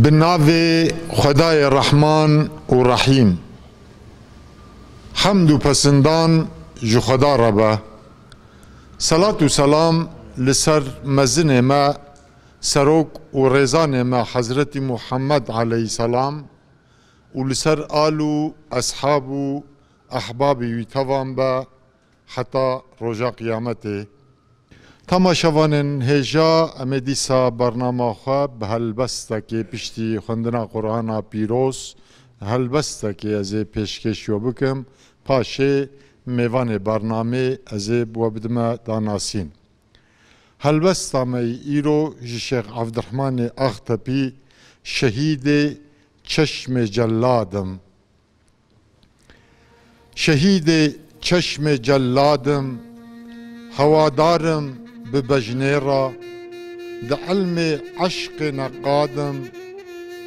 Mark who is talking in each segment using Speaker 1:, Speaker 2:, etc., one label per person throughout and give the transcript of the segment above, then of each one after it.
Speaker 1: بناوی خدای رحمان و رحیم. حمد و پسندان جو خدا ربه. صلاة و سلام لسر مزن ما سروک و رزان ما حضرت محمد علیه السلام و لسر آلو اصحاب و احباب ویتوان با حتی رجا قیامته. تماشاوانن هجا امدیسا برنامه خواب هلبسته که پشتی خوندن قرآن پیروز هلبسته که از پیشکش یو بکم پاشه میوان برنامه از بودم داناسین. هلبسته می ایرو شیخ عبدالرحمن اختپی شهید چشم جلادم. شهید چشم جلادم هوادارم ببجنه را ده علم عشق نقادم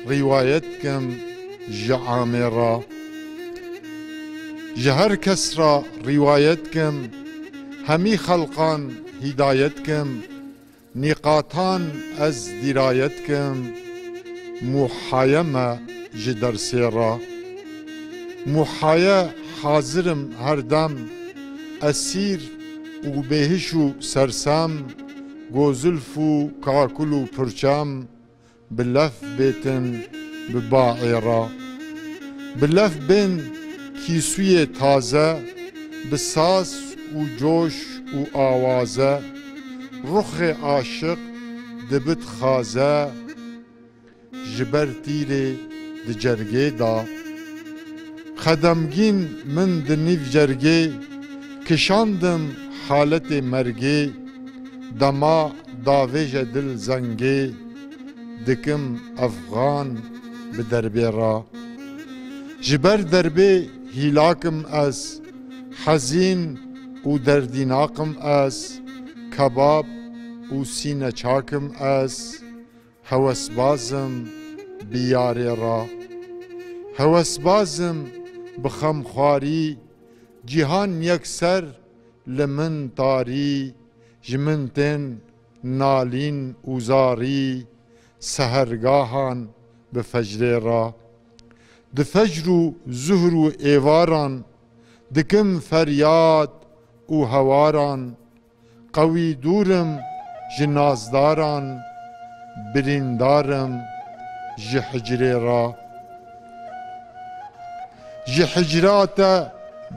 Speaker 1: روایت کم جعامه را جهر کس را روایت کم همی خلقان هدایت کم نقاطان از درایت کم محایم جدرسه را محایه حاضرم هر دم اسیر و بهش و سرسام گوزلف و کاکل و پرچام بلف بیتن بباعیرا بلف بین کیسوی تازه بساس و جوش و آوازه رخ عاشق دبت خازه جبر تیره د جرگه دا خدمگین من دنیف جرگه کشاندم حالت مرگی دما داویج دل زنگی دکم افغان به دربه را جبر دربه هیلاکم از حزین و دردیناکم از کباب و سینه چاکم از هوسبازم بیاره را هوسبازم بخمخواری جهان یکسر لمن تاری جمنتن نالین اوزاری سهرگاهان به فجر را ده فجر و زهر و ایواران دکم فریاد و هواران قوی دورم جنازداران بریندارم جحجر را جحجرات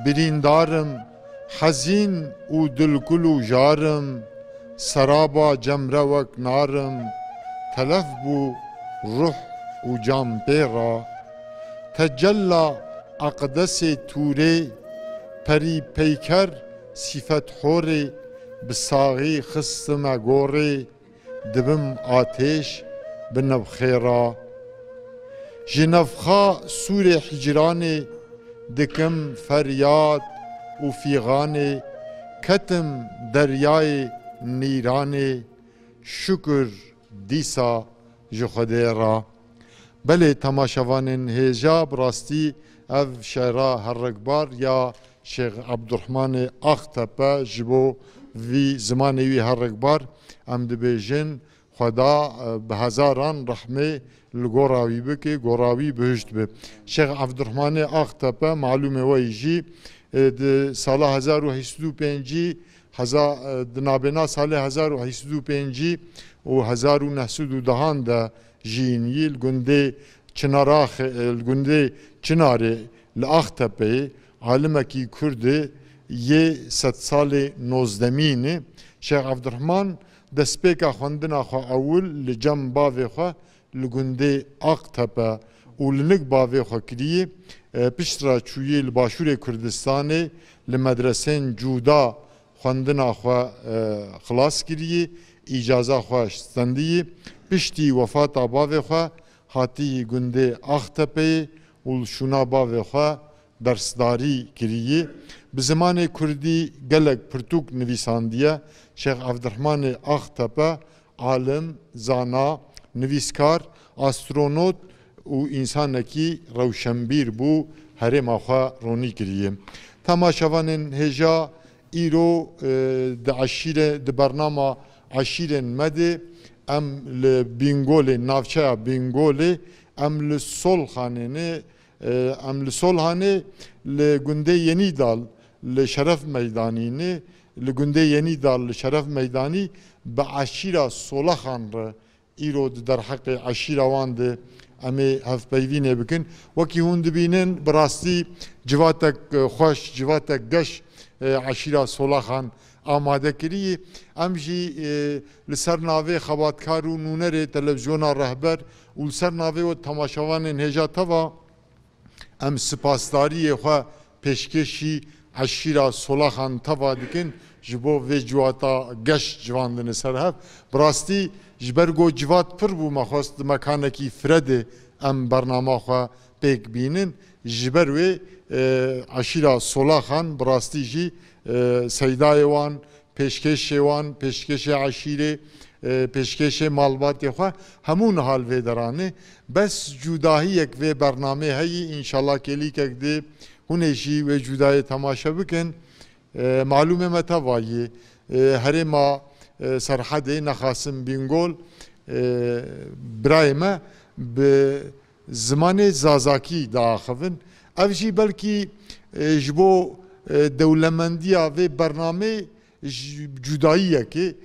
Speaker 1: بریندارم حزین و دلکل و جارم سرابا جمره وک نارم تلف بو روح و جام پیرا تجلا اقدس توره پری پیکر صفت خوره بساغی خستم گوره دبم آتش بنبخیرا جنفخا سور حجرانه دکم فریاد و فیغانه کتم دریای نیرانه شکر دیسا جخده را بله تماشاوانن هجا براستی او شعرا هرگبار یا شیخ عبدالرحمن اختپه جبو وی زمانی وی هرگبار ام دبیجن خدا به هزاران رحمه لگوراوی بکه گوراوی بهشت به شیخ عبدالرحمن اختپه معلومه ویجی سال 1805 نابنا سال 1805 و 1910 ده جینی الگنده چناراخ الگنده چناره لاختپه عالمه کی کرده یه 100 سال 19 شیخ عبدالرحمن دسپیکا خوندنا خو اول لجم باوی خو لگنده اختپه و لنک باوی خو کریه پشترا چویه لباشور کردستان لمدرسین جودا خوندنا خو خلاص کریه اجازه خو شتندیه پشتی وفات باوی خو هاتی گنده اختپه و شونا باوی خو درسداری کریه به زمان کردی گلک پرتوک نویساندیه شیخ عبدالرحمن اختپه عالم زانا نویسکار استرونوت و انسان کی روشنبیر بو هر ماخا رونی کریه تماشاوانن هجا ایرو د عشیره د برنامه عشیرن مده ام لبینگول نافچه بینگول ام لسولخانه ام لسولخانه لگنده یعنی دال لشرف میدانینه لگنده یعنی دال لشرف میدانی به عشیره سولخان را ایرود در حق عشیره وانده امی هف پیوینه بکن وکی هون دبینن براستی جواتک خوش جواتک گش عشیره سولخان آماده کری ام جی لسر ناوی خباتکار و نونر تلویزیون رهبر و لسر ناوی و تماشاوان هجا توا ام سپاسداری خواه پیشکشی عشیره سولخان توا دکن جبو و جواتا گش جواندن سر هف براستی جبرگو جوات پر بو مخواست مکانکی فرده ام برنامه خواه پیک بینن جبروی عشیره سولخان براستی جی سیدای وان پیشکش وان پیشکش عشیره پیشکش مالبات خواه همون حال و درانه بس جداهی یک و برنامه هایی انشالله کلی که ده هنشی و جدای تماشا بکن معلومه متوایی هر ما سرحد نخاسم بینگول برای ما به زمان زازاکی داخلن اوشی بلکی جبو دولمندیا و برنامه جداییه که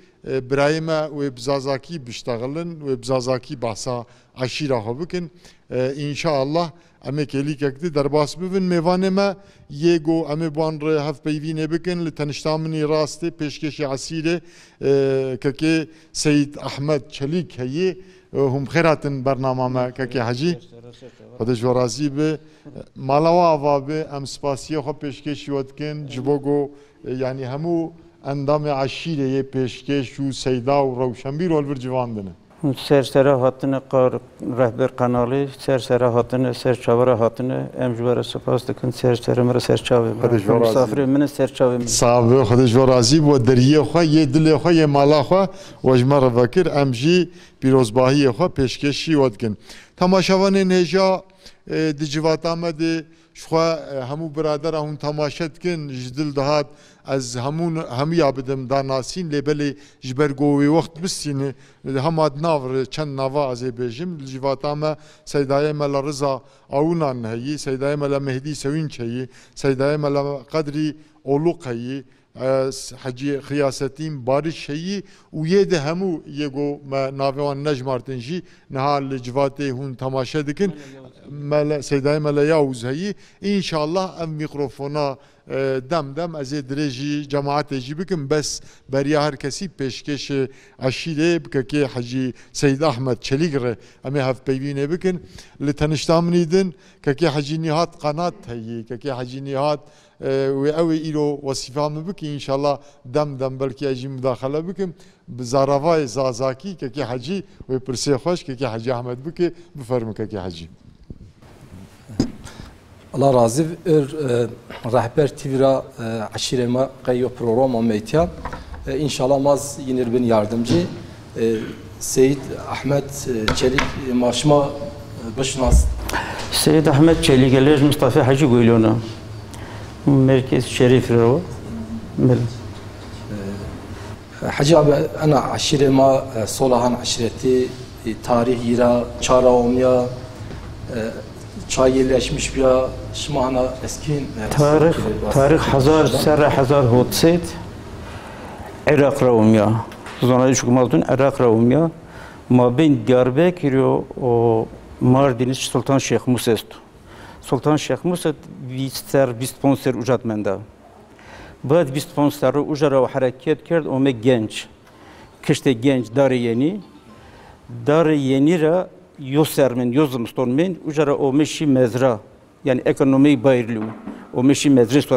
Speaker 1: برای ما و بزازاکی بشتغلن و بزازاکی بحثا عشیره ها بکن انشاءالله امی کلی که در باس ببین میوانه ما یگو امی بان ره هف پیوینه بکن لتنشتامنی راسته پیشکش عصیره که سید احمد چلیک هیه هم خیراتن برنامه ما که حجی خودش ورازی به مالوا آوا به ام سپاسیه خو پیشکش یودکن جبوگو یعنی همو اندام عشیره یه پیشکش و سیدا و روشنبیر و البر جواندنه
Speaker 2: سرسره هاتنه قار رهبر قنالی سرسره هاتنه سرچاوره هاتنه امجوار سپاس دکن سرسره مرا سرچاوه مسافر من سرچاوه
Speaker 1: صاحب خودش ورازی و دریه خو یه دل خو یه مالا خو وجمر فکر امجی پیروزباهی خو پیشکشی ودکن تماشاوان نجا دجوات آمد شخوا همو برادر هم تماشات کن جدل دهات از همی آبدم داناسین لبلی جبرگوی وقت بسینه هم ادناور چند نوا از بیجم جواتامه سیدای مل رضا آونان هی سیدای مل مهدی سوین چهی سیدای مل قدری اولوق هی حجی خیاستیم بارش هی و یه ده همو یگو ما ناوان نجمارتنجی نهال جواته هون تماشا دکن مل سیدای مل یاوز هی انشالله ام میکروفونا دم از درجی جماعت جیبکم بس برای هر کسی پیشکش عشیره که حجی سید احمد چلیگره امی هف پیوینه بکن لتنشتامنیدن که حجی نهاد قنات هی که حجی نهاد و اوی ایرو وصفام بکن انشالله دم بلکی اجی مداخله بکم بزاروای زازاکی که حجی و پرسی خوش که حجی احمد بکه بفرم که حجی
Speaker 3: Allah razı rehber TV'ra aşirema kayo program ameytiya inşallah maz yine ben yardımcı Seyit Ahmet Çelik maşma başınaz
Speaker 2: Seyit Ahmet Çelik gelir Mustafa Hacı Gülü'nü merkez şerif ro
Speaker 3: Hacı abi ana aşirema Solahan aşireti tarih yira çara omya çay yerleşmiş bir şımana eskin
Speaker 2: tarih hazar hotset Irak ravumya zonayı çıkmazdın Irak ravumya ma ben Diyarbakır o Mardin Sultan Şeyh Musa Sultan Şeyh Musa bir sponsor ucatmenda بعد 20 sponsor ucara ve hareket کرد o me genç kışta genç dar yeni ra yosermen yozumstonmen ujara o meşi mezra yani ekonomi bayırlı o meşi medres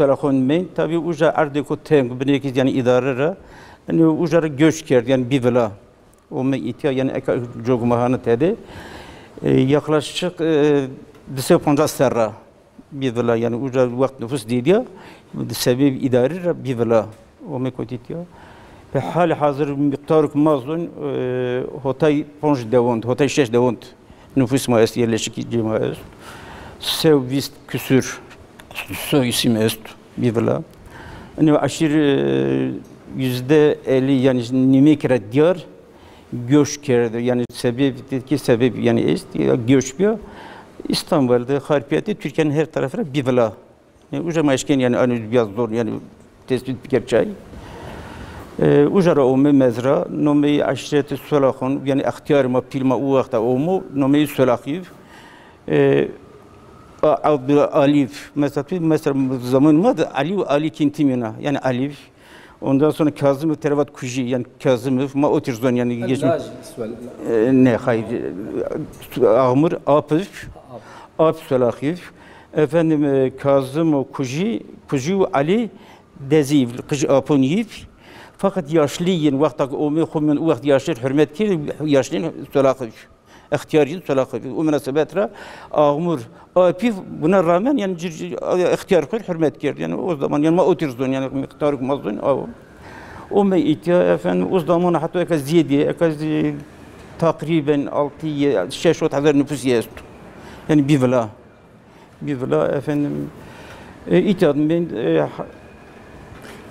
Speaker 2: olakon men tabi uja ardeko tem bineki yani idare ra yani ujara göç kerdi yani bivla o me ihtiya yani jogmahana tedi yaklaşık diseponda serra bivla yani uja vakt nüfus didiya sebep idare ra bivla o me kotitiya به حال حاضر مقدار مازون هتای 5 دوند هتای 6 دوند nüfus mayası yerleşik cemaat sevvist küsür soy isim est bivla yani aşırı %50 yani nimekre diyar göç kerdi. Yani sebep yani ist göç bir İstanbul'da Harpiyat'ta Türkiye'nin her tarafına bir vela. Yani ucama eşken yani anı biraz zor yani tespit bir gerçeği. Ucara omu mezra nomi aşireti solahun yani ihtiyar ma pilma o vakta omu nomi solahiv. Alif mesela zaman mı Ali kintimina yani Alif ondan sonra Kazım Terevat Kuji yani Kazım ma otirzon yani geçmiş ne hayır Amr Apif Solahif efendim Kazım Kuji Ali Deziv Kuji Aponiv fakat yaşlıyin vakta omu xumen vakt yaşlı hürmet ki yaşlıyın Solahif ihtiyarın Solahif o münasebetle Amr Apif buna rağmen yani ihtiyar kıl hürmet kerdi yani o zaman yani ma otirzon yani miktarı mazun o meyitya efendim o zaman hatta ekaz ziyadi ekaz takriben 6-6 nüfus jest yani bir vela efendim itadım ben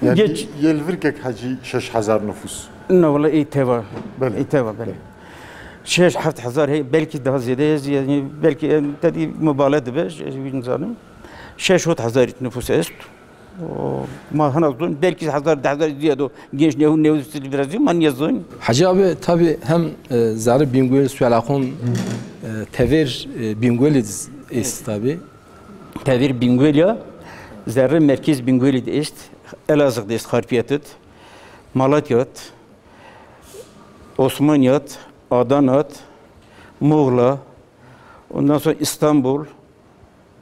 Speaker 1: yani yelvirkek hacı 6000 nüfus
Speaker 2: ne valla iteva böyle 6000 هي belki daha ziyade yani belki tedi mübalağa be bizanım 6000 nüfus est ما هنظن belki 1000 ziyade genç ne biraz man yazın
Speaker 3: Hacı abi tabi hem zarı Bingöl sualakon tevir Bingöl ist tabi
Speaker 2: tevir Bingöl ya zarı merkez Bingöl ist Elazığ'da ist Harpiyat Malatya Osmaniyat Adana Muğla ondan sonra İstanbul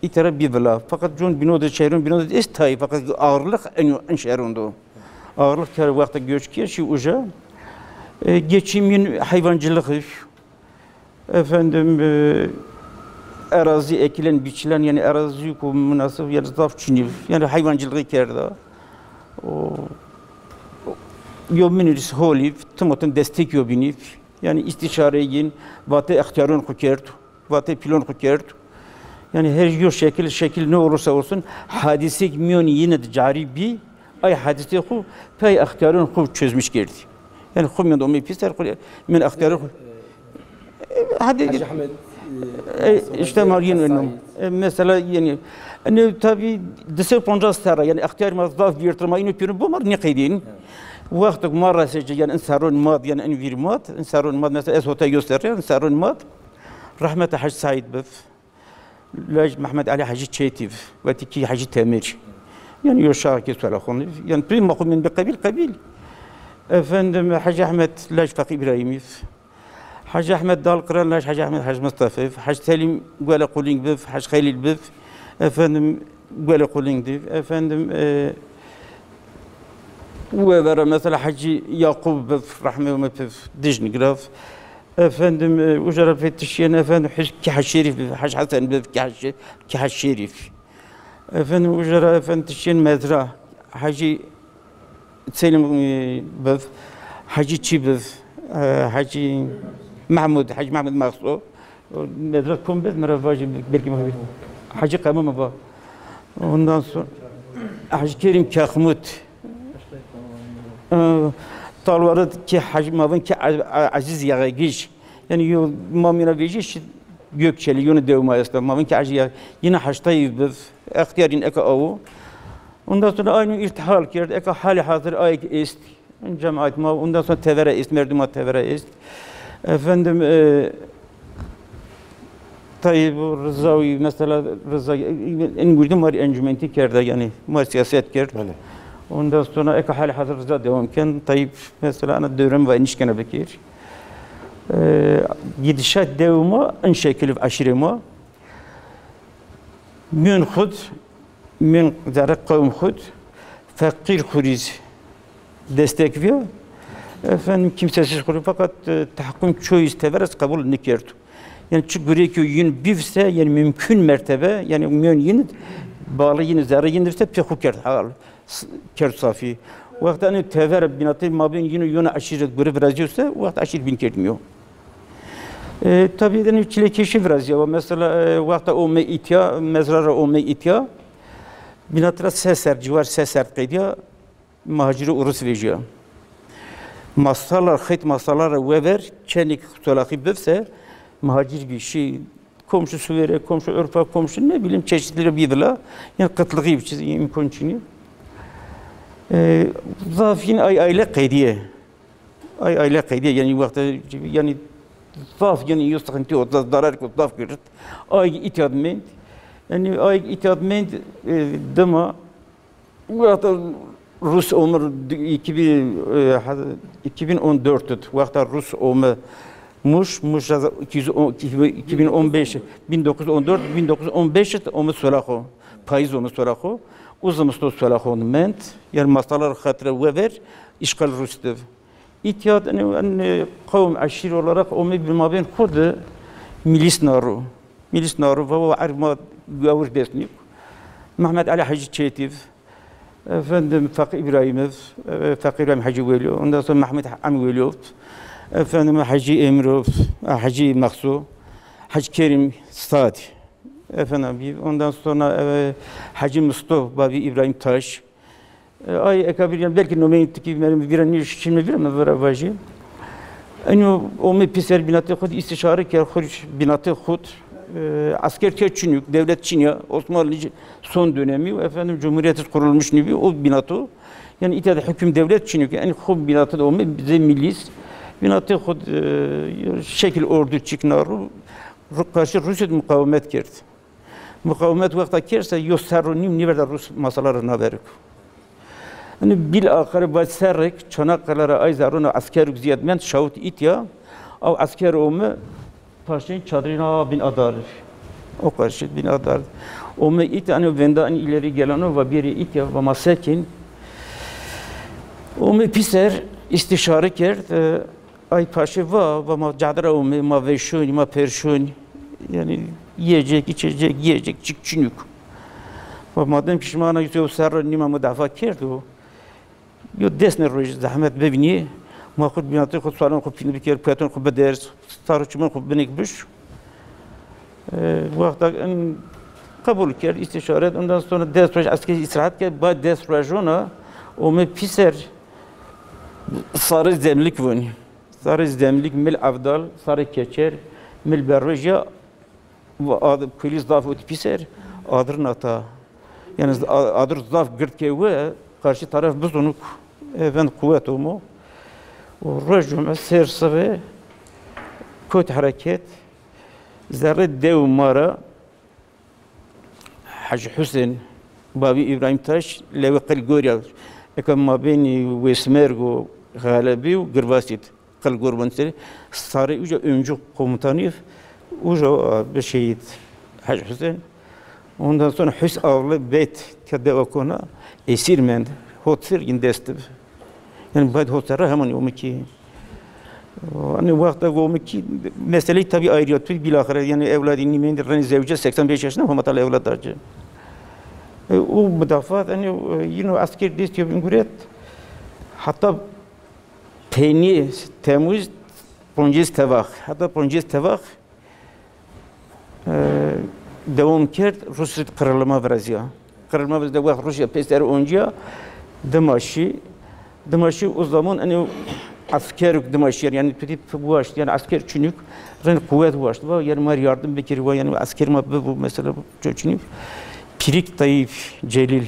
Speaker 2: İtara bir vela fakat John Bino'da şehrin Bino'da istay fakat ağırlık en şehrinde ağırlık her vakti göç ki şu uca geçimin hayvancılık efendim arazi ekilen biçilen yani arazi münasip yani zaf çiniv yani hayvancılık kerda o yominiriz holif tımotun destek yobinif yani istişareyin vatı ihtiyarın kukert vatı pilon kukert yani her şekil ne olursa olsun hadise miyon yine de cari bir ay hadise ku pey ihtiyarın ku çözmüş geldi yani ku men domi pisler ku men ihtiyarın hadi
Speaker 3: Ahmet
Speaker 2: işte margin mesela yani ne tabi destek ponjastara yani ihtiyar mazdaf bir tırmayını pürün bu mar ne kaydin وقت مرة سجى يعني إنسان ماد يعني إنفير ماد إنسان ماد مثلا إسوته يوسر إنسان ماد رحمة حج سعيد بف لاج محمد علي حج تشيتيف وتكي حج تامير يعني يشارك يسوع الأخوان يعني بريم مقوم من قبيل أفندم حج أحمد لاج فقي إبراهيميف حج أحمد دال قران لاج حج أحمد حج مصطفى حج سالم قال قولين بف حج خليل بف أفندم قال قولين بف أفندم وبرا مثلا حجي يعقوب بف رحمه الله بف دجن قراف افندم وجرى في التشيين افندم حج كحج شريف حج حسن بف كحج شريف افندم وجرى افندم تشيين مزرعة حجي تسلم بف حجي تشي بف حجي محمود حج محمود مقصو مزرعة كوم بف مرة فاجي بلكي ما حجي قمامة با ondan sonra حج كريم كاخموت طالورد ki hacmavın ki aziz yağıgiş yani yo mamina vejiş gökçeli yonu devmayasta mavın ki aziz yine haştayı biz ihtiyarın eka avu ondan sonra aynı irtihal kerdi eka hali hazır ayet ist cemaat ma ondan sonra tevere ist merdumat tevere ist efendim tayyib Rızavi mesela Rıza en güçlü var encümenti kerdi yani mar siyaset kerdi ondan sonra ek hali hazırda devam ken tayyip mesela ana dönem ve enişkene bekir gidişat devamı en şekilde aşırıma min khud min zarak kavm khud fakir kuriz destek veriyor efendim kimsesiz kuruyor fakat tahkim çoğu isteverez kabul nikerdu yani çünkü ki yün bivse yani mümkün mertebe yani mümkün yine bağlı yine zarı yine de pekukert hal kert safi. Vakti anı tever binatı mabin yine yine aşiret grup razıyorsa vakti aşir bin kertmiyor. Tabii de çilekeşi biraz ya mesela vakti o meitya mezrara o meitya binatra seser civar seser kaydiya مهاجر ورس ویجیا masalar xet masalar vever çelik tolaki bifse mehacir bir şey komşu suvere komşu örfa komşu ne bileyim çeşitleri bildiler yani kıtlığı bir şey imkan çini zafin ay aile kaydiye ay aile kaydiye yani vakti yani zaf yani yustakınti o zarar ko zaf girt ay itadment yani ay itadment dema vakti Rus ömür 2014 vakti Rus ömür Muş 2015 1914 1915 ömür söylako payız ömür söylako uzun söylako ment yani masalar hatırı vever işgal Rus'tu İtiyat yani kavim aşir olarak ömür bilmabın kudu milis naru ve arma gavur besnik Mehmet Ali Hacı Çetiv efendim Fakir İbrahimov, Fakir İbrahim Hacı Veli, ondan sonra Mehmet Ami Veliyov, efendim Hacı Emirov, Hacı Maksu, Hacı Kerim Stadi, efendim ondan sonra Hacı Mustafa Babi İbrahim Taş, ay ekabir yani belki nomenittik ki benim bir an şimdi bir ama var vacı. Ano o me piser binatı khud istişare ki khud binatı khud asker Çinlik, devlet Çin Osmanlı son dönemi efendim Cumhuriyet kurulmuş gibi o binatı yani İttihat hüküm devlet Çinlik yani khub binatı da o bize millis binatı khud şekil ordu çıknaru karşı Rusya mukavemet kerdi. Mukavemet vakta kerse yosarronim niverda Rus masalarına verik. Yani bil ahir baserek Çanakkale'ye ayzarına asker ziyadment şahit itya av asker omu Paşa'nın çadırına bin adar. O karşı bin adar. O me it yani vendan ileri gelen ve biri it ya ve masakin. O me piser istişare kert. Ay paşa va ve ma cadra o me ma veşun ma perşun yani yiyecek içecek yiyecek çıkçınık. Ve madem pişmana yüzü serra nima müdafaa kerdu. Yo desne roj zahmet bebni. ما خود بیناتی خود سالن خود فیلم بکر پیاتون خود بدرس تاریخچمان خود بنیک بش وقتا ان قبول کرد استشارت ondan sonra ders proje askeri istirahat کرد بعد ders projona o me piser sarı zemlik vun sarı zemlik mil avdal sarı keçer mil berroja ve adı polis zaf ot piser adır nata yani adır zaf girt ki ve karşı taraf biz onu ben kuvvet omu ورجم سير صبي كوت حركات زرد دو مرة حج حسين بابي إبراهيم تاش لو قل جوريا كم ما بيني وسميرجو غالبي وقرباسيت قل قربان سري صار وجا أنجو قومتانيف وجا بشيد حج حسين ondan sonra Hüs avlı beyt kadde okuna esir mend hotsir gindestib yani بعد hotsara hemen o ki hani vakti o ki meseleyi tabii ayrıyatı bilahare yani evladın nimeyin reni zevce 85 yaşında hamatala evladarcı o müdafat hani yine asker destiyor Cumhuriyet hatta teni Temmuz Poncis Tevah hatta Poncis Tevah devam kert Rusya kırılma vrazya kırılma vrazya vakti Rusya pesleri onca Dimaşi o zaman hani asker Dimaşi yani petit bu yani asker Çinlik ren kuvvet var yani mar yardım bekir var yani asker ma bu mesela Çinlik Pirik Tayyip Celil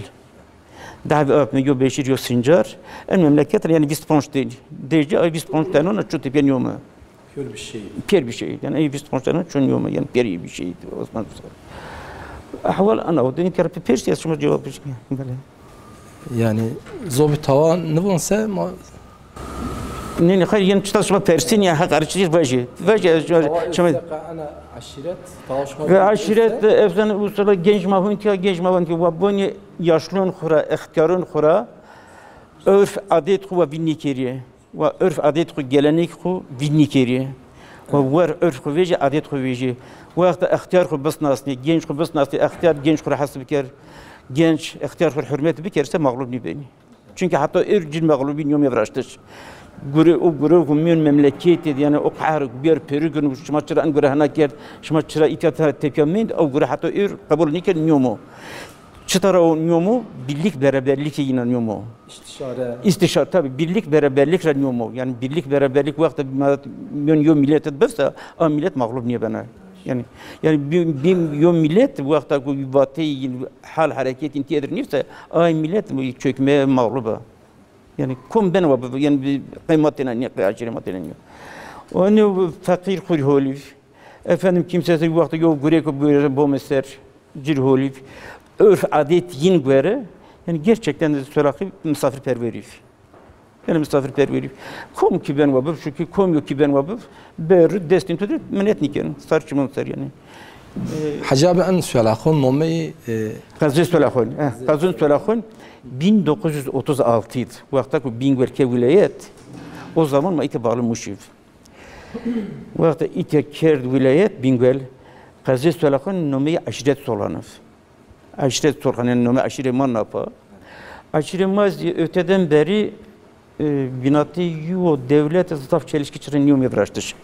Speaker 2: davet yapmıyor yo Beşir yo Sincar en memleket yani biz ponç değil deyince ay biz ponç tane ona çok tepeniyor mu Pier bir şey yani ay biz ponç tane çönüyor mu yani pier bir şey Osman ahval ana o deni kerpe persiye şunu cevap böyle
Speaker 3: yani zor bir tava ne bunsa
Speaker 2: ne hayır yani çalışma persin ya hak arçı vajı şöyle
Speaker 3: ana aşiret tavşma
Speaker 2: ve aşiret efsane usulü genç mahuntiya genç mahuntiya ve bunu yaşlının khura ihtiyarın khura örf adet khu binni keriye ve örf adet khu gelenek khu binni keriye ve var örf khu veji adet khu veji وقت اختیار خود بس ناسنی genç خود بس ناسنی اختیار genç خود حسب بکر genç اختیار خود hürmet بکرse mağlup nibeni çünkü hatta ercil mağlubin yom yavrashtıç guru kumyon memleket yani o kahır bir perigün şmaçıra an guru hana kert şmaçıra itiyat tepyamin o guru hatta kabul niker nyomo çıtara oynuyor mu? Birlik beraberlik inanıyor mu?
Speaker 3: İstişare.
Speaker 2: İstişare tabii birlik beraberlik inanıyor mu? Yani birlik beraberlik vakti milyon millet etbirse a millet mağlup niye bana? Yani bir millet vakti bu batı hal hareket inti edilirse a millet çökmeye mağluba. Yani kom ben var yani bir kıymetine ne kıymetine ne? Onu fakir kurholif. Efendim kimsesi vakti yok Greko böyle bomester cirholif. Örf adet yin göre yani gerçekten de söylaki misafirperverlik. Yani misafirperverlik. Kom ki ben var çünkü kom yok ki ben var. Ber destin tutup menetniken sarçımın sar yani.
Speaker 3: Hacı abi en söylakon nomi
Speaker 2: Kazı söylakon. Kazı söylakon 1936 idi. Vakti Bingöl'ke vilayet o zaman ma itibarlı muşif. Vakti İteker vilayet Bingöl Kazı söylakon nomi aşiret solanıf. Aşiret solanın nomi aşiret manapa. Aşiret maz öteden beri binatı yu devlet zaf çelişki çırınıyor mevraştır.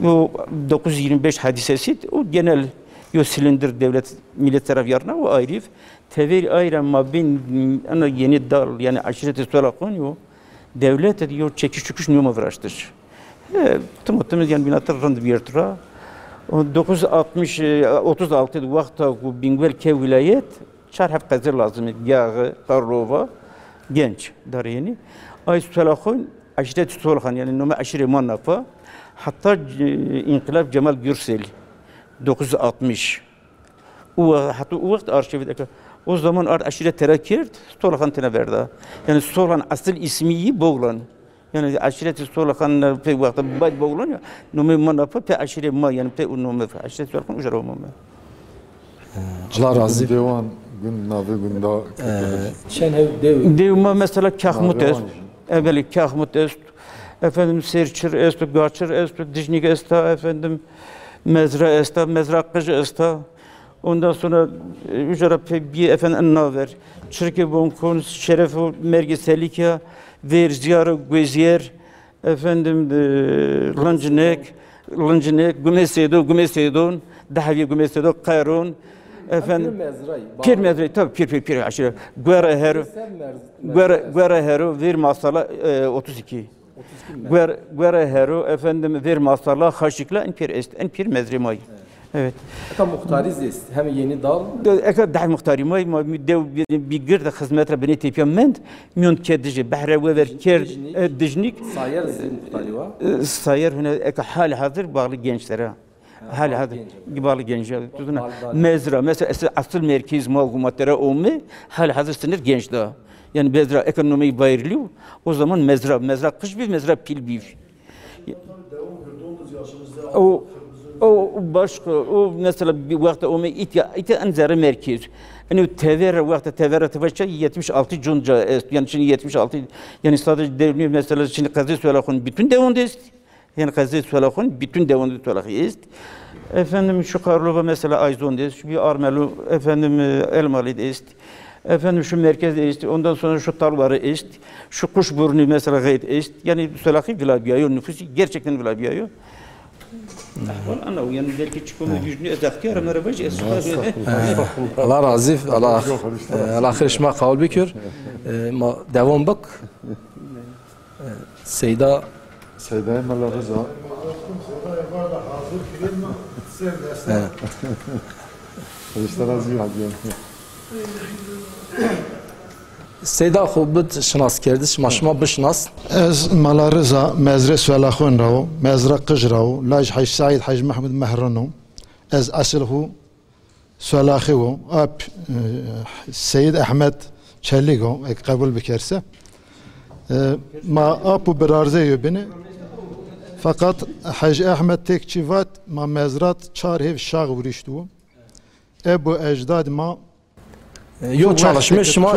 Speaker 2: O 925 hadisesi o genel yo silindir devlet millet taraf yarına o ayrı. Tevir ayrı mabin ana yeni dal yani aşireti solakon yo devlet diyor çekiş çıkış niye mevraştır. Tımtımız yani binatı rand bir yertra. 960 36 vakta bu Bingöl'ke vilayet çarhaf kazır lazım. Yağı, Karlova genç dariyeni. Ay solakon aşireti solakon yani nome aşire manapa. Hatta İnkılap Cemal Gürsel 960. Hatta o vakit arşivde o zaman aşiret terakkirt Solakhan tene verdi. Yani Solakhan asıl ismiyi Boğlan. Yani aşireti Solakhan pe vakti bad Boğlan ya. Nome manapa pe aşire ma yani pe nome aşiret Solakhan ujra olmam.
Speaker 3: Allah razı.
Speaker 1: Devan gün navi günda.
Speaker 3: Şen hev
Speaker 2: Devma mesela Kahmut est. Evveli Kahmut est. Efendim Serçir est, Gaçır est, Dijnik est, efendim Mezra est, Mezra Kıcı est. Ondan sonra ücra bir efendim naver. Çirke bonkon şeref mergi selika ver ziyarı güziyer efendim Lancinek, Gümesedo, Dahavi Gümesedo, Kayrun efendim Pir Mezra'yı tabii pir aşırı. Guerra Hero ver masala 32. Guerra Hero efendim ver masala haşikla en pir mezrimay. Evet.
Speaker 3: Tam muhtariz jest. Hem yeni dal.
Speaker 2: Eka daha muhtarimay ma dev bir girde hizmetre beni tepiyament myon kedici bahre ve ver ker dijnik
Speaker 3: Sayar zin muhtariva.
Speaker 2: sayar hune eka hali hazır bağlı gençlere. Hali hazır bağlı gençler. Mezra mesela asıl merkez malgumatlara olma hali hazır sınır gençler. Yani mezra ekonomiyi bayırlıyor. O zaman mezra kış bir mezra pil bir. O başka o mesela bir vakti o ite anzarı merkez. Yani tevera tevacca 76 cunca yani şimdi 76 yani sadece devlet mesela şimdi Kazı Solakhan bütün devamda ist. Yani Kazı Solakhan bütün devamda Solakhan ist. Efendim şu Karlova mesela Ayzon ist. Bir Armelu efendim Elmalı'da ist. Efendim şu merkezde ist. Ondan sonra şu Tarları ist. Şu Kuşburnu mesela gayet ist. Yani Solakhan vilabiyayo nüfusu gerçekten vilabiyayo. Ana yani belki çıkma gücünü ezaktiyar ama rabaj
Speaker 3: Allah razı Allah khirişma kabul bikür. Ma devam bak. Seyda
Speaker 1: Mala Rıza. İşte razı hadiyen.
Speaker 3: Seyda xubit şinas kerdiş maşma bişnas.
Speaker 4: Ez Mala Rıza mezre Solakhan rav, mezra Qij rav, Laj Haj Said Haj Mahmud Mehrano. Ez asılhu Solakhu ab Seyyid Ahmed Çeligo ek kabul bikerse. Ma apu berarze yobine. Fakat Haj Ahmed Tekçivat ma mezrat çar hev şağ vuriştu. Ebu ecdad ma
Speaker 3: Yok çalışmış ama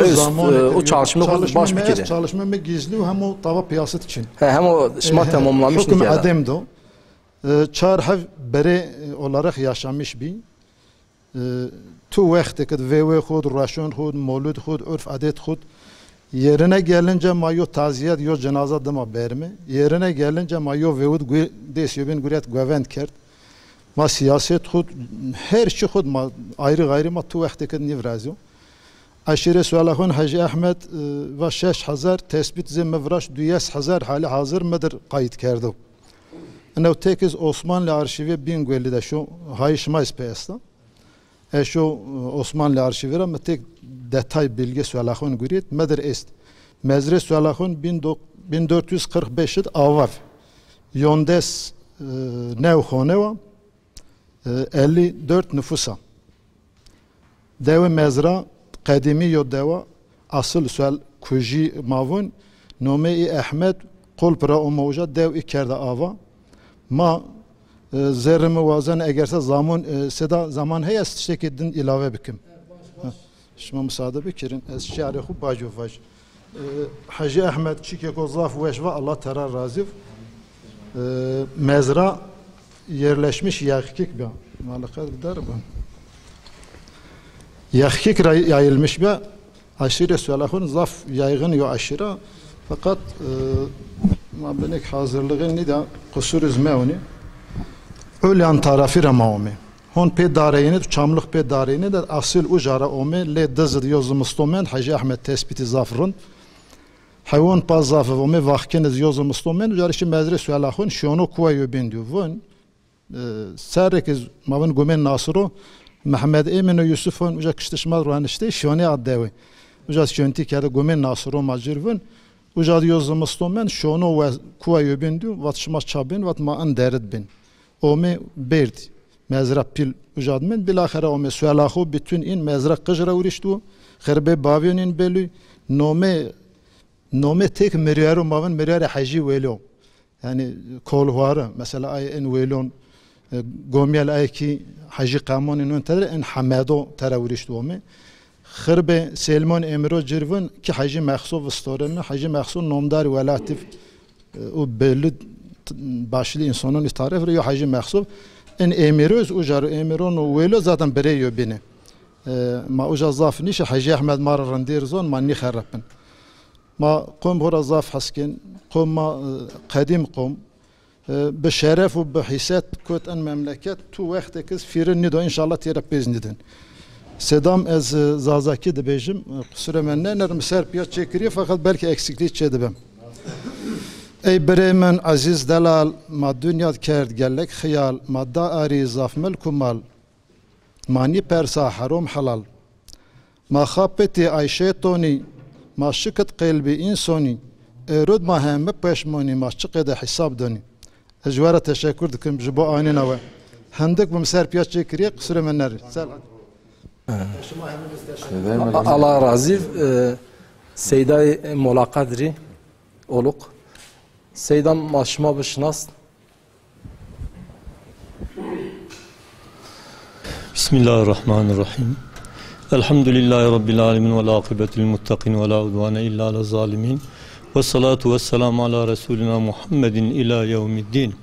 Speaker 3: o çalışma baş bir kere.
Speaker 4: Çalışma gizli hem o tava piyasat için.
Speaker 3: Hem o şma tamamlamış
Speaker 4: Hüküm ademdo. Çar hev bere olarak yaşamış bir. Tu vakti kad ve khud raşon khud mevlud khud örf adet khud yerine gelince mayo taziyet yo cenaze dema berme yerine gelince mayo vevud desyobin guriyat govend kert ma siyaset khud her şey khud ma ayrı gayrı ma tu vakti kad nivrazyo Aşire sualahun Hacı Ahmet ve 6000 tespit zemevraş 200,000 hali hazır mıdır kayıt kerdo. Ev tekiz Osmanlı arşivi Bingöl'de de şu hayışmayız peyasta. Şu Osmanlı arşivi ama tek detay bilgi sualahun görüyor. Medir est. Mezre sualahun 1445 avav. Yondes nevhoneva 54 nüfusa. Dev mezra قدیمی یا دوا اصل سوال کجی ماون نامه احمد قل پر اموجا دو کرده آوا ما زرم وازن اگرse zaman هی است شکدن ilave بکم شما مساعده بکرین از شعر خوب باجو فاج Hacı Ahmet Çikeko Zaf Veşva Allah terar razif mezra yerleşmiş yakik bir malakat der bu yakik yayılmış bir aşire sualahun zaf yaygın yo aşira fakat mabenek hazırlığı ne de kusur üzmevni ölen tarafı ramavmi hon pe dareyini çamlık pe dareyini de asıl ujara ome le dızd yozumustomen Hacı Ahmet tespiti zafrın hayvan paz zafı ome vakiniz yozumustomen ujarışı mezre sualahun şonu kuvayo bendiyo von serrekiz mavın gomen nasro Mehmet Emin ve Yusuf'un uca kıştışma ruhanişte şoni addevi. Uca şönti kere gomen nasro majirvun. Uca yozumustomen şonu ve kuvayo bendiyo vatşma çabin vat ma an derid bin. Ome berdi. Mezra pil ujadmen bilahare ome sualahu bütün in mezra kıjra uriştu. Xerbe bavyonin belü nome tek meriyaro mavın meriyare haji velo. Yani kolhuarı mesela ay en velon گومیل ایکی حجی قامون اینون تره این حمادو تره ورشت ومی خربه سلمان امرو جرون که حجی مخصوص استورمه حجی مخصوص نامدار ولاتف و بلد başlı insanın tarif veriyor حجی مخصوص این امروز اجار امرون ولو zaten بریو بینه ما اجا ضاف نیش حجی احمد مار رندیر زون ما نخربن ما قوم هورا ضاف حسکن قوم ما قدیم قوم بشرف و بحسات كوت ان مملكت تو وقت كز فيرن ندو ان شاء الله تيرا بيزندن سدام از زازاكي دبيجم قصر منne نرم سربيات çekiriyor fakat belki eksikliği çedibem ey bremen aziz delal ma dünya kerd gellek khiyal ma da ari zafmel kumal mani persa haram halal ma khapeti ay şeytani ma şıkıt kalbi insani erod ma hem peşmani ma çıkıda hesap doni Ejvara teşekkür dikim jibo aynına ve hendik bu misal piyas çekiriye kusura menler.
Speaker 3: Allah razı Seyda mulakadri oluk. Seyda maşma bışnas.
Speaker 5: Bismillahirrahmanirrahim. Elhamdülillahi Rabbil alemin ve la akibetul muttakin ve la udvane illa ala zalimin. Ve salatu ve selamu ala Resulina Muhammedin ila yevmiddin.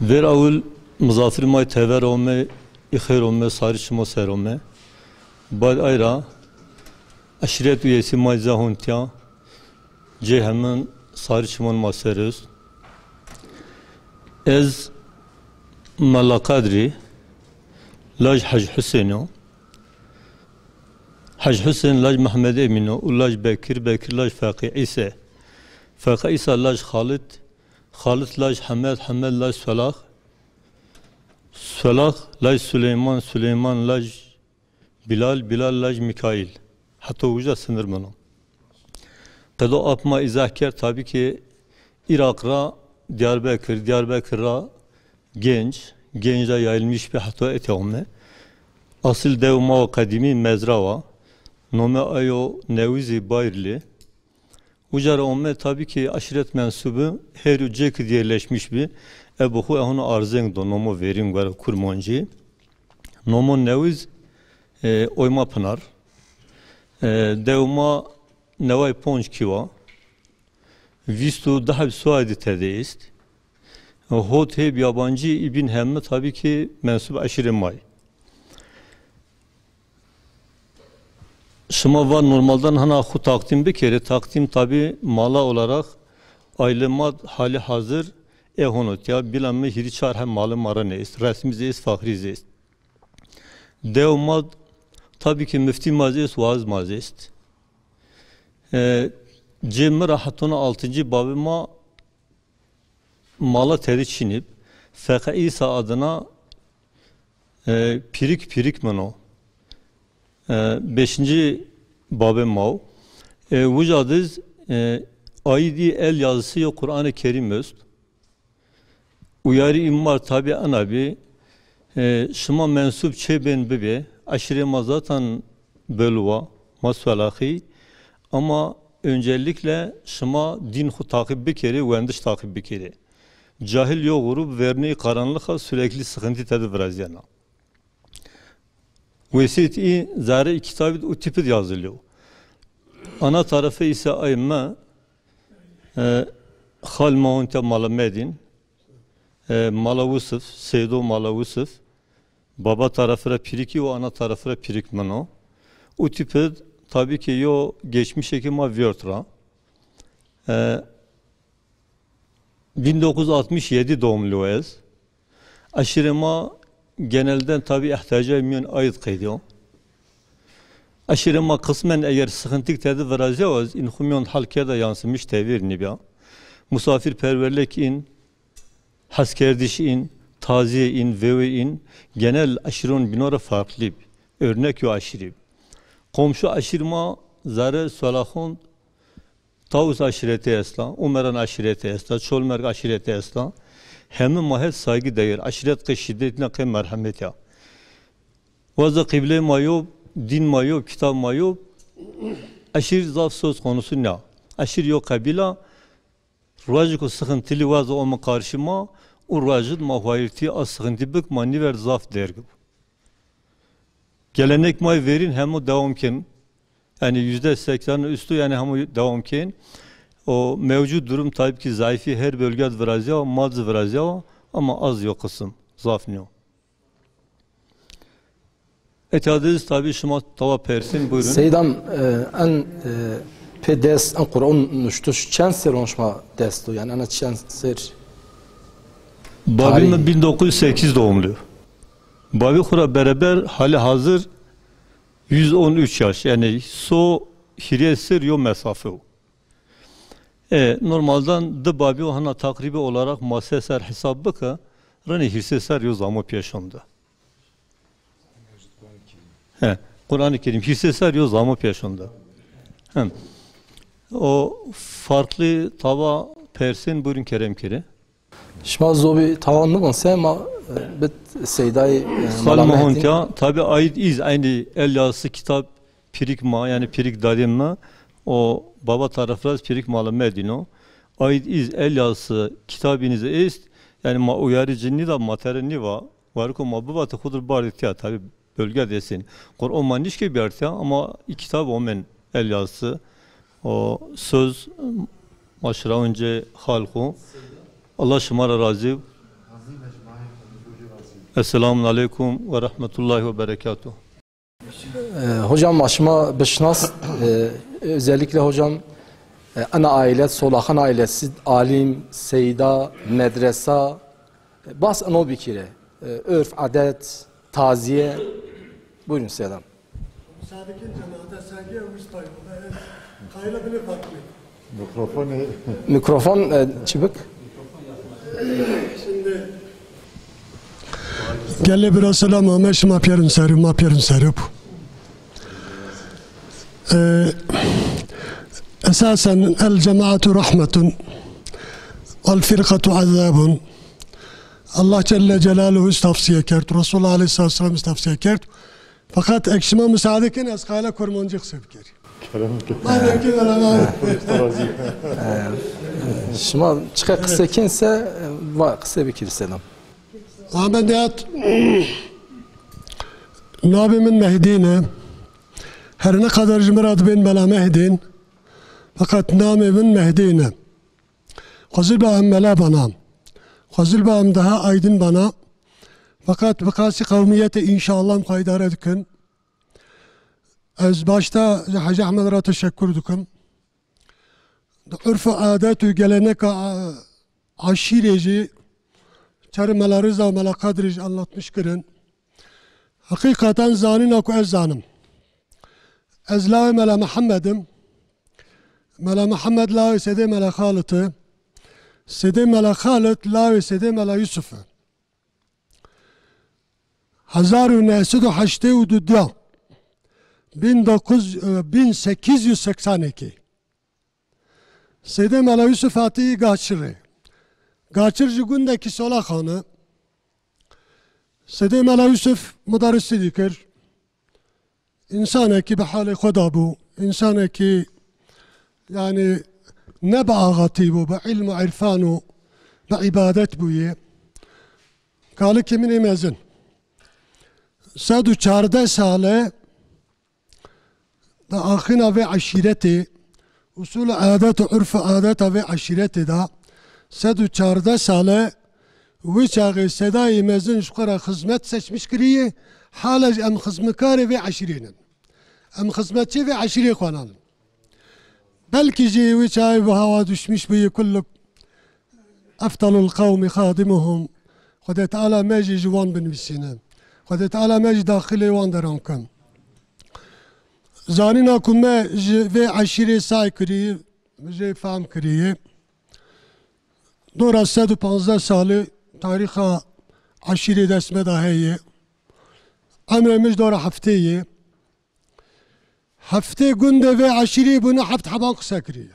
Speaker 5: Ver avul muzafir may tever ome, ikher ome, sarışmo ser ome. Bad ayra, aşiret üyesi may zahuntya, cehemen sarışmon maserüz. Ez malakadri, laj Hacı Hüseyin'o. Hacı Hüseyin laj Mehmed Emin'o, laj Bekir laj Fakı İsa. Fakı İsa laj Halit laj Hamed laj Salah laj Süleyman laj Bilal laj Mikail. Hatta uca sınır mı? Kado apma izahker tabii ki Irak'ra Diyarbakır'a gençe yayılmış bir hatta etiyome. Asıl devma ve kadimi mezrava. Nome ayo nevizi bayirli. Ucara omme tabii ki aşiret mensubu her ücek yerleşmiş bir ebuhu ehunu arzen do nomo verim gara kurmancı. Nomo neviz oyma pınar. Devma nevay ponç kiva. Vistu daha bir suadi tedeist. Hot heb yabancı ibn hemme tabii ki mensup aşire may. Şıma var normalden hana hu takdim bir kere takdim tabi mala olarak aylema hali hazır ehonot ya bilamme hiri çar hem malı mara neist resmize ist fakrize ist devmad tabii ki müfti mazist, vaaz mazist. Cemmi rahatına 6. babıma mala teri çinip, Fekha İsa adına pirik meno. 5. babım mav. Vücadız aydi el yazısı yok Kur'an-ı Kerim öst. Uyarı immar tabi anabi şıma mensup çeben bebe aşire mazatan bölva masfalahi ama öncelikle şıma din hu takip bir kere vendiş takip bir kere. Cahil yok grup verneyi karanlığa sürekli sıkıntı tadı biraz yana. Vesiti zare kitabı o tipi yazılıyor. Ana tarafı ise ayma Hal Mahunte Malamedin Malavusuf, Seydo Malavusuf baba tarafına piriki o ana tarafına pirikmano. O tipi tabii ki yo geçmiş ekima viyortra. 1967 doğumlu ez. Aşırıma genelden tabii ihtiyaca emiyon ait kaydiyor. Aşırıma kısmen eğer sıkıntı tadı vereceğiz, inhumyon halkaya da yansımış tevir nibiya. Misafirperverlik in, haskerdiş in, taziye in, veve in, genel aşırın binora farklı. Örnek yo aşırı. Komşu aşırıma zare salahon Tavus aşireti esla, Umeran aşireti esla, Çolmerg aşireti esla. Hem mahet saygı değer, aşiret ki şiddetine ki merhamet ya. Vazda kıble mayob, din mayob, kitap mayob, aşir zaf söz konusu ne? Aşir yok kabila, rajiko sıkıntılı vazda olma karşıma, o rajid mahvayirti az sıkıntı bık mani ver zaf dergib. Gelenek may verin hem o devamken, yani %80'in üstü yani hem o devamken, o mevcut durum tabii ki zayıfi her bölgede biraz ya, madz biraz ya ama az yok kısım, zaf ne o. Etadız tabii şuma tava persin buyurun.
Speaker 3: Seydam en pe dest en Kur'an nuştuş çen ser onşma desto yani ana çen ser.
Speaker 5: Babim 1908 doğumlu. Babi kura beraber hali hazır 113 yaş yani so hiriyesir yo mesafe o. Normalden de babi o hana takribi olarak maseser hesabı ki rani hirseser yo zamı peşonda. Kur'an-ı Kerim hisseser yo zamı peşonda. O farklı tava persin buyurun kerem kere.
Speaker 3: Şma zobi tavanlı mı sen ma bit Seyday
Speaker 5: Halmahonta tabi ait iz aynı el yazısı kitap pirikma yani pirik dalimma o baba taraflar pirik malı medino ait iz el yazısı kitabınızı est yani ma uyarıcı ni da materyali var ko ma baba hudur baritiya tabi bölge desin. Kur'an maniş ki bir artiya ama kitap omen el yazısı o söz maşra önce halku Allah şımara razı. Esselamun Aleyküm ve Rahmetullahi ve Berekatuhu.
Speaker 3: Hocam başıma beşnas özellikle hocam ana aile, Solahan ailesi, alim, seyda, medresa bas ano bir kere. Örf, adet, taziye. Buyurun selam.
Speaker 6: Sadık'ın cemaate saygıya ustayım. Kayla bile farklı.
Speaker 3: Mikrofon çıbık.
Speaker 6: Şimdi Gelle biraz selam Ahmet mapyarın serip. Esasen el cemaatu rahmetun vel firkatu azabun. Allah Celle Celaluhu tavsiye kert. Resulullah Aleyhisselatü Vesselam tavsiye kert. Fakat ekşime müsaadekin az kayla kormancık sevkeri.
Speaker 3: Şuma çıka kısa kense va kısa bir selam.
Speaker 6: Ahmet Yat Nabimin Mehdi'ne her ne kadar cümlerat bin bela Mehdin fakat Nabimin Mehdi'ne Hazır bağım mela bana Hazır bağım daha aydın bana fakat vakası kavmiyete inşallah kaydar edikin az başta Hacı Ahmet'e teşekkür edikim örf-ü adet-ü gelenek aşireci çarımaları zamala kadrici anlatmış kırın hakikaten zanin aku ez zanım از لاوی ملا محمدم ملا محمد لاوی سیده ملا خالته سیده ملا خالد لاوی سیده ملا یوسفه 1982 1882 سیده ملا یوسف هاتی گاچره گاچر جگونده کی سولا خانه سیده ملا یوسف مدرسی دیکر انسانه کی به حال خدا بو انسانه کی يعني نبع غطيبه بعلم وعرفانه بعبادت بويه قال لك من يمازن سادو 14 ساله دا آخنا في عشيرتي usul adet ve urf adet ve aşireti da sedu 14 sale ve çağı sedayı mezun şukara hizmet seçmiş kiriye hala em hizmetkar ve aşirinin em hizmetçi ve aşiri konan belki ji ve çağı bu hava düşmüş bir kullu afdalul kavmi khadimuhum Xuda Teala meji civan bin visine Xuda Teala meji dakhili wan derankan زانینا که من به عشیره سعی کردی مجه فهم کردی دور از 115 ساله تاریخ عشیره دست مداهیه عمرمش دور هفته هفته گنده و عشیره بونه هفت حبان قصه کردی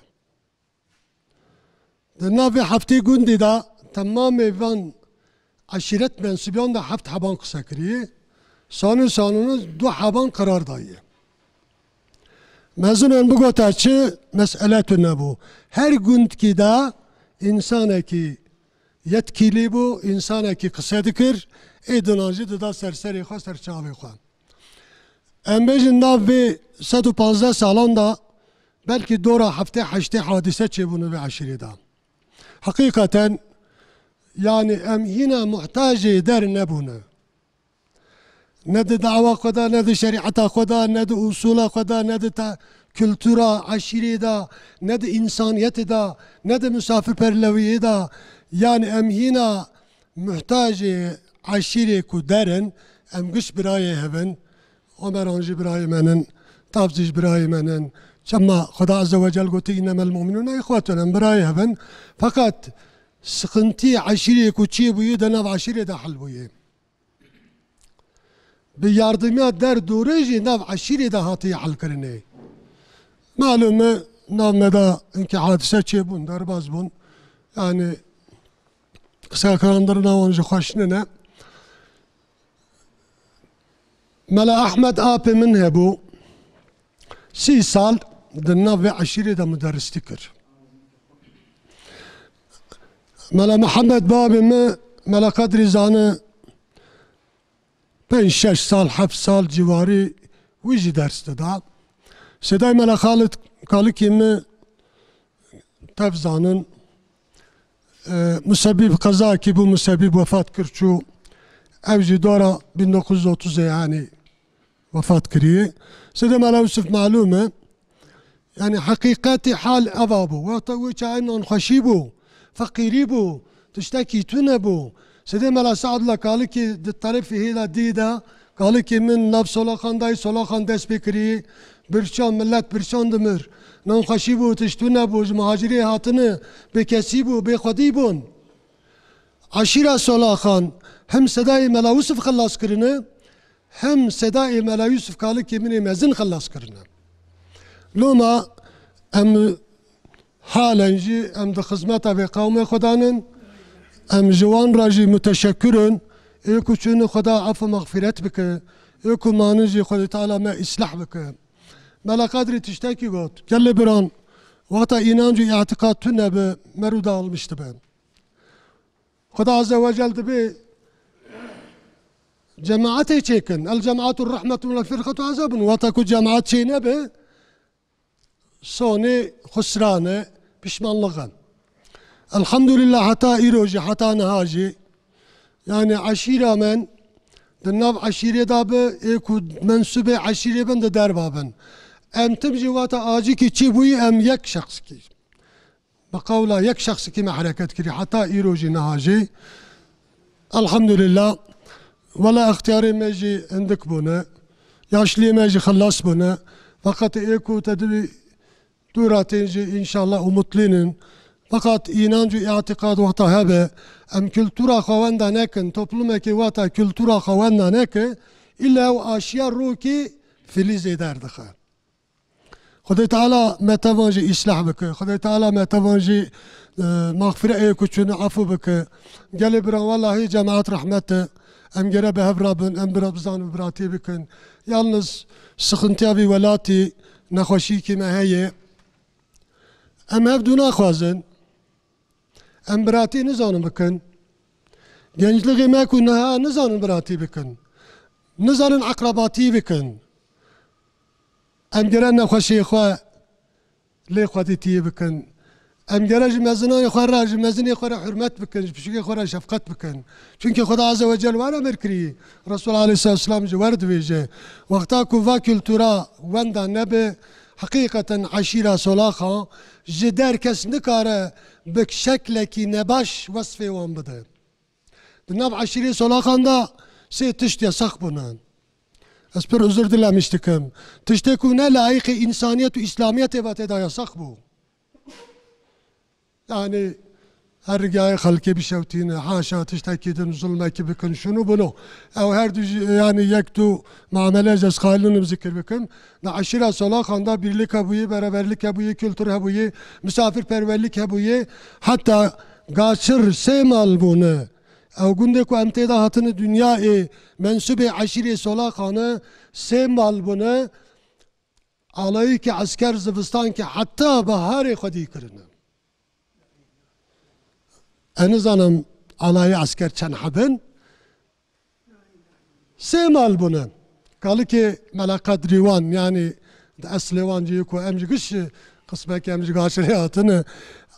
Speaker 6: در ناو هفته گنده دا تمام وان عشیرت منصوبیان دا هفت حبان قصه کردی سانون دو حبان قرار دایه Mezunun bu gotaçı mes'eletü nebu. Her gün ki da insana ki yetkili bu, insana ki kısa dikir, edinacı da serseri xo, serçavi xo. Embejin nav ve 115 salanda belki dora hafte haşte hadise çebunu ve aşirida. Hakikaten yani em yine muhtaç der nebunu. Ne de dava koda, ne de şeriata koda, ne de usula koda, ne de kültüra, aşiri da, ne de insaniyeti da, ne de misafirperverliği da. Yani em hina muhtacı aşiri ku derin, em güç birayı hevin, omeranji birayı menin, tavziş birayı menin. Çama Xuda Azze ve Celle goti innemel mu'minuna ihvatun birayı hevin. Fakat sıkıntı aşiri ku çi buyu da nav aşiri da hal buyu. به یاردمیا در دوره‌ی ناو عشیری ده هاتی حل کرنه. معلومه ناو مدا اینکه حادثه چه بون در باز بون. yani kısa karandır navancı خوشنه نه. ملا أحمد آبی من هبو 30 سال در ناو عشیری ده مدرستی کر. ملا محمد بابی ملا قدری زانه 5-6 سال 7 سال civarı ویجی درس داد. صدای ملا خالد قال که من تفزانن مسبب قضا ki bu مسبب vefat کرچو evci dora 1930 yani vefat kiriye. Sıda mala Yusuf malume yani hakikati hal avabu ve tavu çaynan khashibu fakiribu تشتكي تنبو سيدي ملا سعد الله قال لك الطرف هنا ديدا قال لك من نفس سولاخان داس بكري برشان ملت برشان دمر نون خشيبو تشتنبو مهاجري هاتنه بكسيبو بخديبون عشيرة سولاخان هم سداي ملا يوسف خلاص كرنا هم سداي ملا يوسف قال لك من مزن خلاص كرنا لوما ام حالنجي ام دخزمتا بقوم خدانن ام جوان راجي متشكرن ايكو شنو خدا عفو مغفرت بك ايكو مانجي خدا تعالى ما اصلاح بك ملا قادري تشتكي قوت قال بران وقتا inancu اعتقاد تنه بمرود almıştı ben خدا عز وجل دبي جماعتي çekin الجماعات الرحمة والفرقة عذاب وقتا كو جماعات شي نبي صوني خسرانه pişmanlığın Elhamdülillah hata iroji hata nahaji yani aşire men dennav aşire da be eku mensube aşire ben de derbaben em temci vata acı ki çibuyi em yek şahs ki بقولا yek şahs ki hareket kiri hata iroji nahaji Elhamdülillah valla ihtiyari meji indik buna yaşlı meji خلاص buna fakat eko tedbi duratinci inşallah umutlinin fakat inancı i'tikad vata hebe em kültüra kavanda nekin toplumeki vata kültüra kavanda neki illa o aşiyar ruki filiz ederdik. Xuday Teala metavanji islah bike, Xuday Teala metavanji mağfire kuçunu afu bike. Gel bir vallahi cemaat rahmeti em gere behevrabın em bir abzan birati bikin. Yalnız sıkıntıya bir velati nekhoşi ki meheye em hevdu nakhwazin em birati nizanın bikin. Gençliği meku neha nizanın birati bikin. Nizanın akrabati bikin. Em gere nekhoşi khwa li khwaditi bikin. Em gere jmezina khwara jmezini khwara hürmet bikin, bişki khwara şefkat bikin. Çünkü Xuda azze ve celle var emrkri. Resul aleyhisselam cevard veje. Vaqta ku va kültura wenda nebe hakikaten aşira solaha jeder kes nikare bek şekleki nebaş vasfe wan bide. Nab aşiri solahanda se tişt yasak bunan. Esper özür dilemiştikim. Tişte ku ne layık insaniyet ve İslamiyet evet da yasak bu. Yani her ricayı halke bir şevtine haşa tiştekidin zulmeki bikin şunu bunu. Ev her yani yektu muamele cezkalını zikir bikin. Na aşira solakanda birlik hebuyi, beraberlik hebuyi, kültür hebuyi, misafirperverlik hebuyi. Hatta gaçır semal bunu. Ev günde ku emteda hatını dünyayı mensubi aşiri solakanı semal bunu. Alayı ki asker zıvıstan ki hatta bahari khadi kırını. Eniz hanım alayı asker çen habin semal bunu. Kalı ki melakat rivan yani eslevancıyı ku emci gış kısmek emci gaşriyatını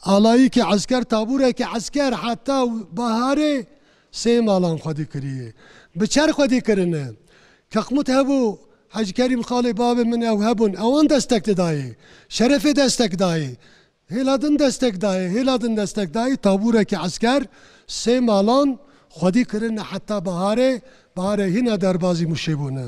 Speaker 6: alayı ki asker tabure ki asker hatta bahare semalan khadi kiriye. Biçer khadi kirine. Kakmut hebu Hacı Kerim Khali Babi min ev hebun evan destek dahi. Şerefe destek dahi. Hiladın destek dahi, hiladın destek dahi tabureki asker semalan khadi kirine hatta bahare hine derbazi muşebune.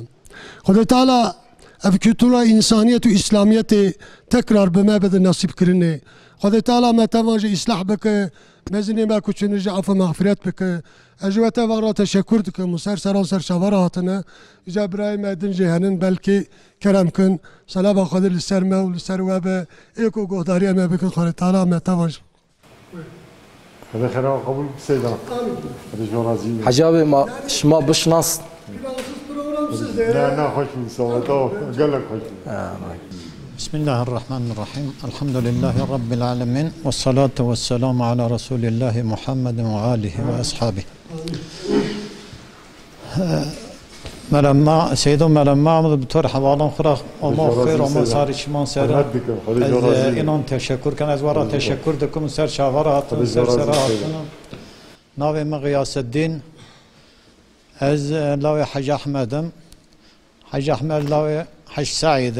Speaker 6: Xuda Teala ev kültüra insaniyet ve İslamiyeti tekrar bimebede nasip kirine. Xuda Teala metavancı islah bike, mezini me kuçunici affı mağfiret bike. Ecvete vara teşekkür dikim, ser şavara hatına. İbrahim edin cihenin belki kerem kın. Salaba kadir lisser mev, lisser vebe. Eko gohdariye me bikin Xuda Teala metavancı.
Speaker 1: هذا خير قبول سيدنا هذا جو راضي
Speaker 3: Hacı abi şma bışnas.
Speaker 1: لا خوش من صوته قال لك خوش
Speaker 7: بسم الله الرحمن الرحيم الحمد لله رب العالمين والصلاة والسلام على رسول الله محمد وآله وأصحابه ملما سيدو ملما بطور حوالان خرا الله خير وما صار شمان سر إنهم تشكر كان أزوارا تشكر دكم سر شاورات سر سرات ناوي مغياس الدين از لاوي حج أحمدم حج أحمد لاوي حج سعيد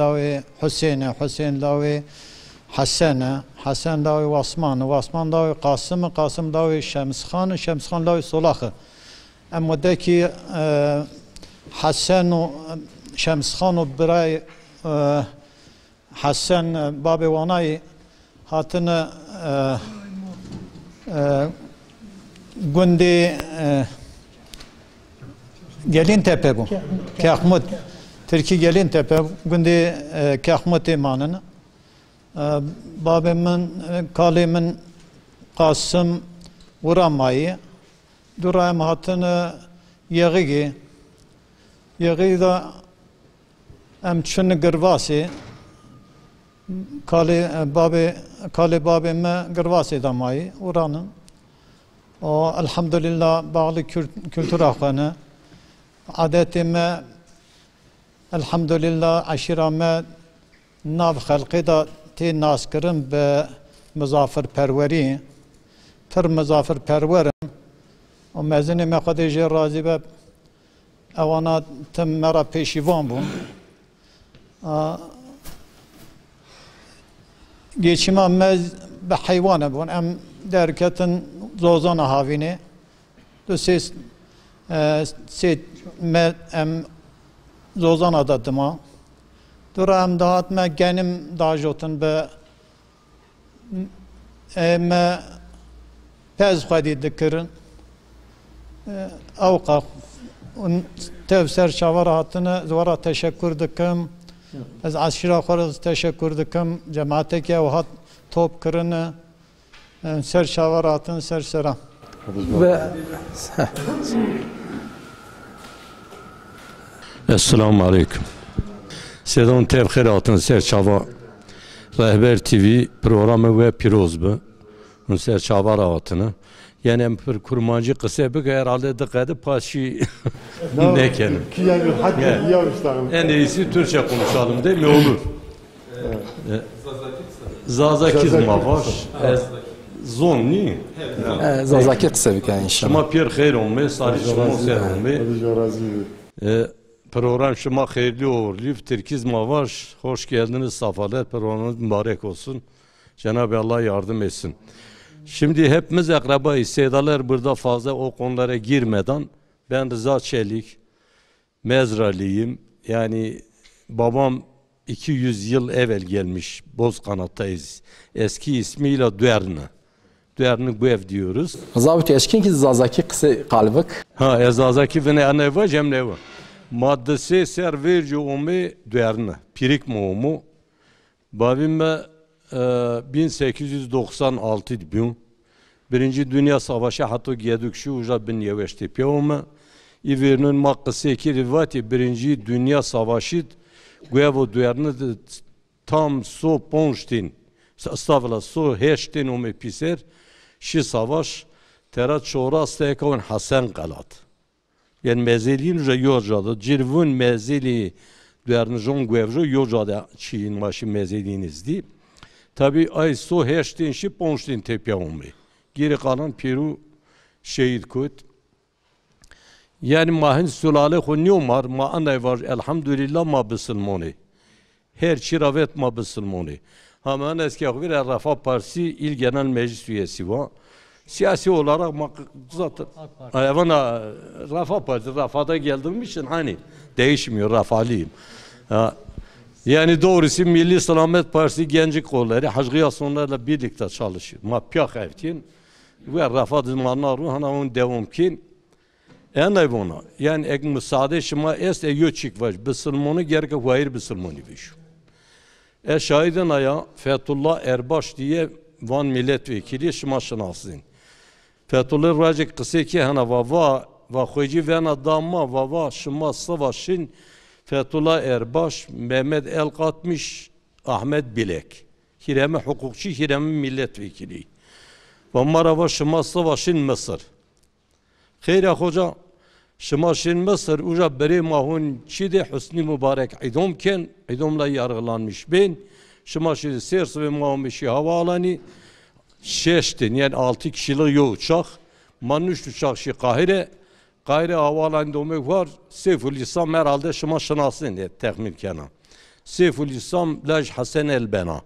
Speaker 7: لاوي حسين لاوي حسن لاوي واسمان لاوي قاسم لاوي شمس خان لاوي صلاخه اما دکی حسن و شمس خان و برای حسن باب وانای هاتن گندی gelin tepe bu. Kahmut Türkiye gelin tepe gündi Kahmut imanın. Babamın kalimin Kasım vuramayı durayım hatını yeği da emçün gırvasi kali babime gırvasi damayı uranın. O elhamdülillah bağlı kültür akını adetime elhamdülillah aşirame nav halkı da ti naskırım be muzafirperveri tır muzafirperverim o mezini me khadije razı be evana tim mera peşivan bu geçime mez be hayvanı bu em derketin zozana havini du ses set me em zozana dadıma Dura em dahat me genim dajotin be me pez xwedî dikirin. Ewqa tev ser çavara hatine zwara teşekkür dikim. Ez aşira xwe teşekkür dikim. Cemaateke ew hat top kirine. Ser çavara hatin ser sera.
Speaker 3: Ve
Speaker 8: Esselamu Aleyküm. Sedan tevkhir atın serçava Rehber TV programı ve piroz bu. Serçava rahatını. Yani empir kurmancı kısa bir herhalde dikkatle paşi ne kelim. En iyisi Türkçe konuşalım değil mi olur? Zazakizma var. Zonni.
Speaker 3: zazaki kısa bir inşallah.
Speaker 8: Şuma pir hayır olmuyor, sarı şuma ser olmuyor. Program şuma hayırlı uğurlu. Türkizma var. Hoş geldiniz. Safalar programınız mübarek olsun. Cenab-ı Allah yardım etsin. Şimdi hepimiz akrabayız. Sedalar burada fazla o konulara girmeden ben Rıza Çelik, Mezralıyım. Yani babam 200 yıl evvel gelmiş. Bozkanat'tayız. Eski ismiyle Düerni. Düerni bu ev diyoruz.
Speaker 3: Zabit eşkin ki zazaki kısa kalbik.
Speaker 8: Ha, ezazaki ve ne aneva cemneva. Maddesi serverci omu Düerni. Pirik muğumu. Babime 1896 diyor. Birinci Dünya Savaşı hatta gedükşü uca bin yeveşti piyoma. İverinin makkısı ki rivati Birinci Dünya Savaşı Guevo Düerni tam so ponştin. Estağfurullah so heştin omu piser. Şi savaş terat şora stekon Hasan Galat. Yani mezeliğin uca yocadı. Cirvun mezeli Düerni jon Guevjo yocadı Çiğin maşı mezeliğinizdi. Tabi ay so heştin şi ponştin tepya omu. Geri kalan Peru şehit kut. Yani mahin sülale khunni umar ma anay var elhamdülillah ma bısılmoni. Her çiravet ma bısılmoni. Hemen eski akbir Rafa Partisi İl Genel Meclis üyesi var. Siyasi olarak zaten evana Rafa Partisi Rafa'da geldiğim için hani değişmiyor Rafalıyım. Yani doğrusu Milli Selamet Partisi Genci Kolları Hacıyasyonlarla birlikte çalışıyor. Ma piyah evtin ve Rafa zamanları hana on devamkin. En buna yani ek müsaade şuma est eyoçik var. Bısılmonu gerke hayır bısılmonu biş. Şahiden aya Fethullah Erbaş diye Van milletvekili şuma şınasın. Fethullah Racik kısa ki hana vava ve xoyci vena damma vava şuma savaşın Fethullah Erbaş, Mehmet Elkatmış, Ahmet Bilek. Hiremi hukukçu, Hiremi milletvekili. Ve marava şuma savaşın Mısır. Kheyre hoca şımaşın Mısır uca beri mahun çide Hüsnü Mübarek idamken idamla yargılanmış ben şımaşın sersi ve mahumuşi havaalanı şeştin yani 6 kişilik yol uçak manüş uçak şi Kahire havaalanı demek var Seyfülislam herhalde şımaşınasın diye tahmin kenan Seyfülislam Laj Hasan el-Bena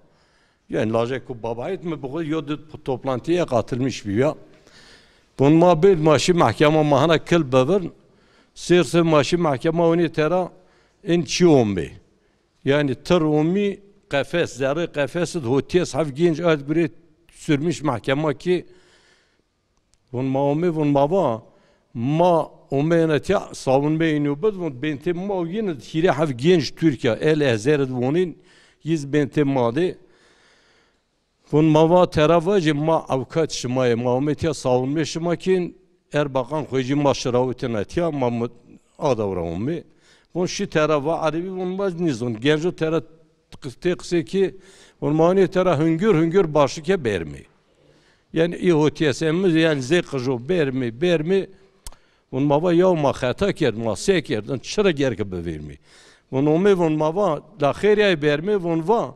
Speaker 8: yani Lajek babayet mi bu yodu toplantıya katılmış bir ya. Bun ma bil maşi mahkeme mahana kıl bavır sirse maşi mahkeme oni tera in çiombe yani tır omi kafes zarı kafes hoties haf genç adgure sürmüş mahkeme ki bun ma omi bun ma omenetya savunma inubad bun bente ma yine hire haf genç Türkiye el ezer dunin yiz bente made bun mava teravacı ma avukat şımaya Muhammed'e savunma şımakin Erbakan koyucu maşravutin etiya Mahmud adavramı bun şi terava arabi bun baz nizon genco tera tıkse ki bun mani tera hüngür başı ke bermi yani ihotiyesemiz yani zekjo bermi bun mava ya ma hata kerd ma sekerd çıra gerke bevermi bun ome bun mava la khiriye bermi bun va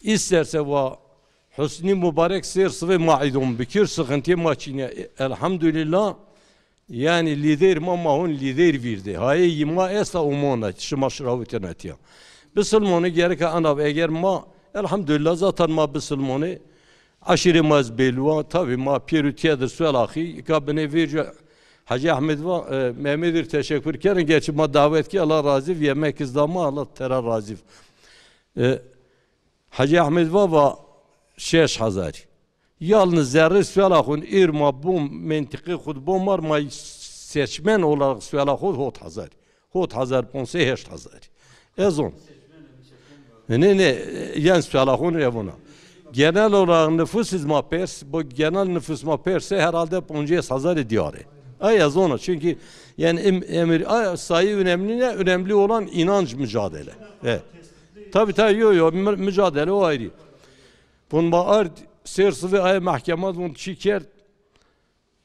Speaker 8: isterse va Hüsnü Mübarek sersi ve maidum bikir sıkıntı maçine elhamdülillah yani lider mahun lider verdi. Hayır yima esa umona şımaşravutin etiya. Bısılmanı gerek ana eğer ma elhamdülillah zaten ma bısılmanı aşırı maz belua tabi ma pirutiyedir sualahi kabine verici Hacı Ahmet ve Mehmet'ir teşekkür ederim. Geçi ma davet ki Allah razı yemek izdama Allah tera razı. Hacı Ahmet ve 6000. Yalnız zerre sualakun irma bum mentıkı khud bomar ma seçmen olarak sualakun 6000. 5000 8000. Ezon. Ne yani sualakun ya buna. Genel olarak nüfus izmapers, bu genel nüfus maperse herhalde 5000 diyarı. Ay azona çünkü yani emir sayı önemli ne? Önemli olan inanç mücadele. Evet. Tabii yo mücadele o ayrı. Bun bağır sersi ve ay mahkeme bun çiker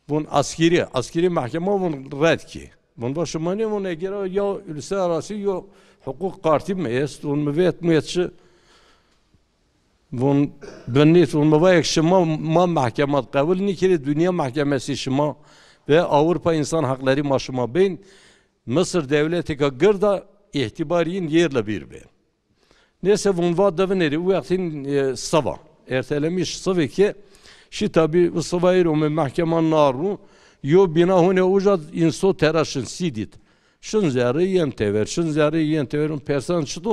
Speaker 8: bun askeri mahkeme bun red ki. Bun başımani bun eğer ya uluslararası ya hukuk kartı mı est bun müvet müetçi bun bennet bun müvayek şıma ma mahkeme kabul nikeli dünya mahkemesi şıma ve Avrupa İnsan Hakları Mahkemesi ben Mısır devleti ka gırda itibariyin yerle bir ben. Neyse bunun devneri vaktin sabah ertelemiş sabah ki şi tabi bu sabahir o mahkemen naru yo bina hone ujad inso teraşın sidit. Şun zari yem tever persan çıtı.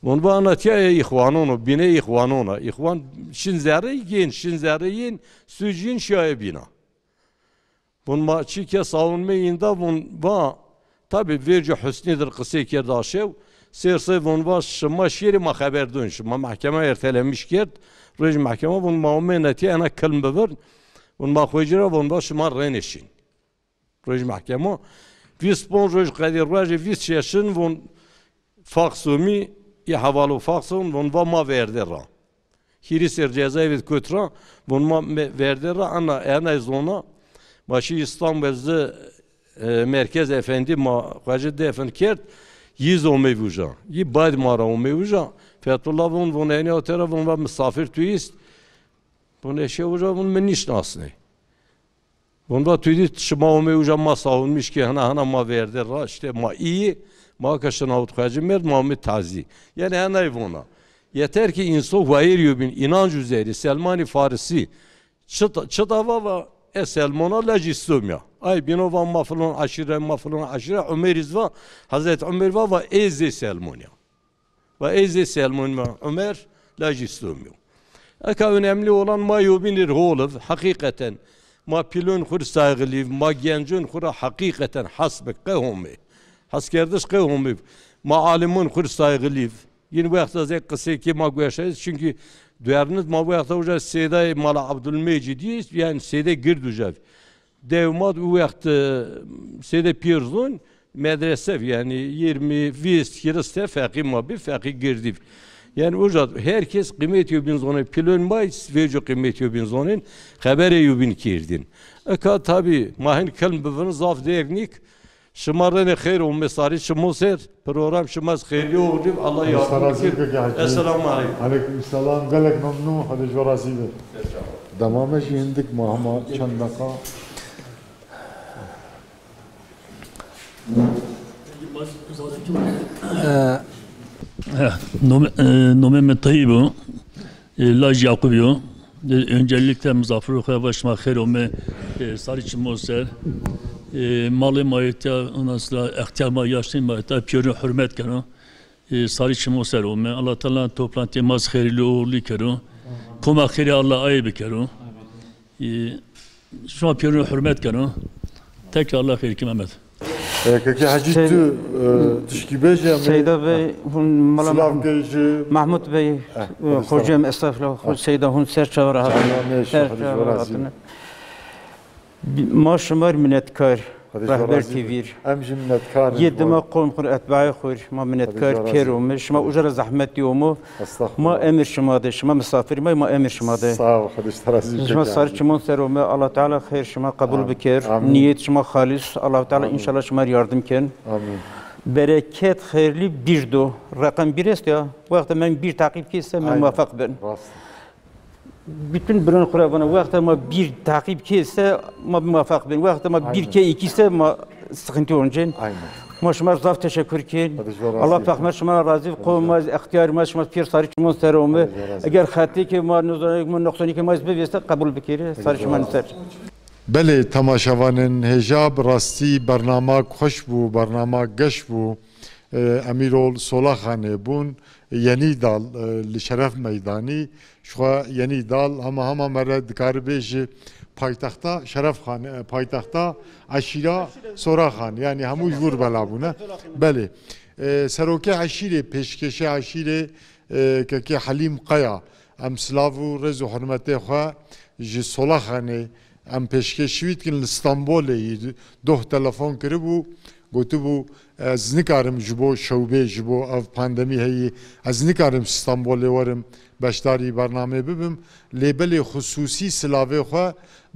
Speaker 8: Bunun anlatıyor ihvanonu bine ihvan şin zari yin sücin şaye bina. Bun maçı ki savunmayında bun va tabi verici hüsnidir kısa kerdaşev serse bun va şıma şiiri ma haber dön şıma mahkeme ertelenmiş kert rej mahkeme bun maumeneti ana kelme ver bun ma khojira bun va şıma reneşin rej mahkeme vis bon roj qadir roj vis şeşin bun faksumi ya havalu faksun bun va ma verdi ra hiri ser cezaevi kötra bun ma verdi ra ana zona başı İstanbul'da merkez efendi ma vacide efendi kert yiz o mevcuja yi bad mara o mevcuja Fethullah bun eni o taraf bun misafir turist bun eşe uca bun meniş nasne bun da turist şıma o mevcuja ma savunmuş ki hana ma verdi ra işte ma iyi ma kaşın avut hacı mer Muhammed Tazi yani hanay buna yeter ki insan vayir bin inanç üzeri Selmani Farisi çıtava ve Selman'a lecistomya. Ay binovan mafulun aşire Ömeriz va Hazreti Ömer va ve Eze Selmanya. Ve Eze Selmanya Ömer lecistomya. Eka önemli olan ma yubinir holov hakikaten ma pilon kur saygıliv ma gencun kura hakikaten hasbek kehumi. Haskerdiş kehumi ma alimun kur saygıliv. Yine bu yakta zek kısa ki ma güyaşayız çünkü duyarınız ma bu yakta uca Seyda Mala Abdülmecidi yani Seyda Girducav. Devmat bu yakta Seyda Pirzun medrese yani 20 kiriste fakir ma bir fakir girdi. Yani uca herkes kıymet yubin zonu pilon may vejo kıymet yubin zonun habere yubin kirdin. Eka tabi mahin kelm bivin zaf değernik şımarene xeyr o mesari şımoser program şımaz xeyri oğlum Allah yardım etsin. Esselamu aleyküm.
Speaker 1: Aleykümselam. Galek memnun. Hadi corazi be. Devam edindik mahma çandaka.
Speaker 9: Nome Tayyip'u Laj Yakub'u öncelikle Muzaffer başıma xeyr olme Sarıçı Moser malı mayıta ondan sonra ihtiyarma yaşlı mayıta piyonu hürmet karo Sarıçı Moser olme Allah Teala toplantı maz xeyirli uğurlu karo kuma xeyri Allah ayıbı karo şu an piyonu hürmet karo tekrar Allah xeyir ki Mehmet.
Speaker 1: Kaki Hacı tu tişkibeje
Speaker 2: Seyda Bey hun mala Mahmut Bey hocam estağfurullah Seyda hun serçe rahat ما شمار منتكار رهبر تيفير
Speaker 1: امجي منتكار
Speaker 2: يدما قوم خور اتباعي خور ما منتكار كيرو مش ما اجر زحمت يومو ما امر شماده شما مسافر ما امر شماده
Speaker 1: صح خدش ترازي
Speaker 2: شما صار شمون سر الله تعالى خير شما قبول بكير نيت شما خالص الله تعالى ان شاء الله شما yardım ken
Speaker 1: amin
Speaker 2: bereket hayırlı bir do rakam bir est ya vaqt men bir takip kesse men muvaffak ben bütün bilen kurabana vakti ma bir takip kesse ma muvaffak ben vakti ma bir ke ikisi ma sıkıntı olacak.
Speaker 1: Aynen.
Speaker 2: Ma şuma zaf teşekkür ki Allah pakmer şuma razı qoymaz ihtiyar ma şuma pir sarı çmon serum eğer xati ki ma noksanı ki ma zbeveste kabul bikiri sarı şuma neser.
Speaker 1: بله تماشاوانن هجاب راستی برنامه خوش بو برنامه گش بو امیرول صلاخانه بون یعنی دال لشرف میدانی شو یعنی دال هم مرد کاربیج پایتختا شرف خان پایتختا عشیره صراخان yani هموش ور بلا بونه بله سروکه عشیره پیشکش عشیره که حلیم قیا ام سلاو رز و حرمت خو ج صلاخانه ام پیشکشویت کن استانبولی دو تلفن کربو گوتو بو از نکارم جبو شوبه جبو اف پاندمی هی از نکارم استانبول ورم بشداری برنامه ببم لیبل خصوصی سلاوه خو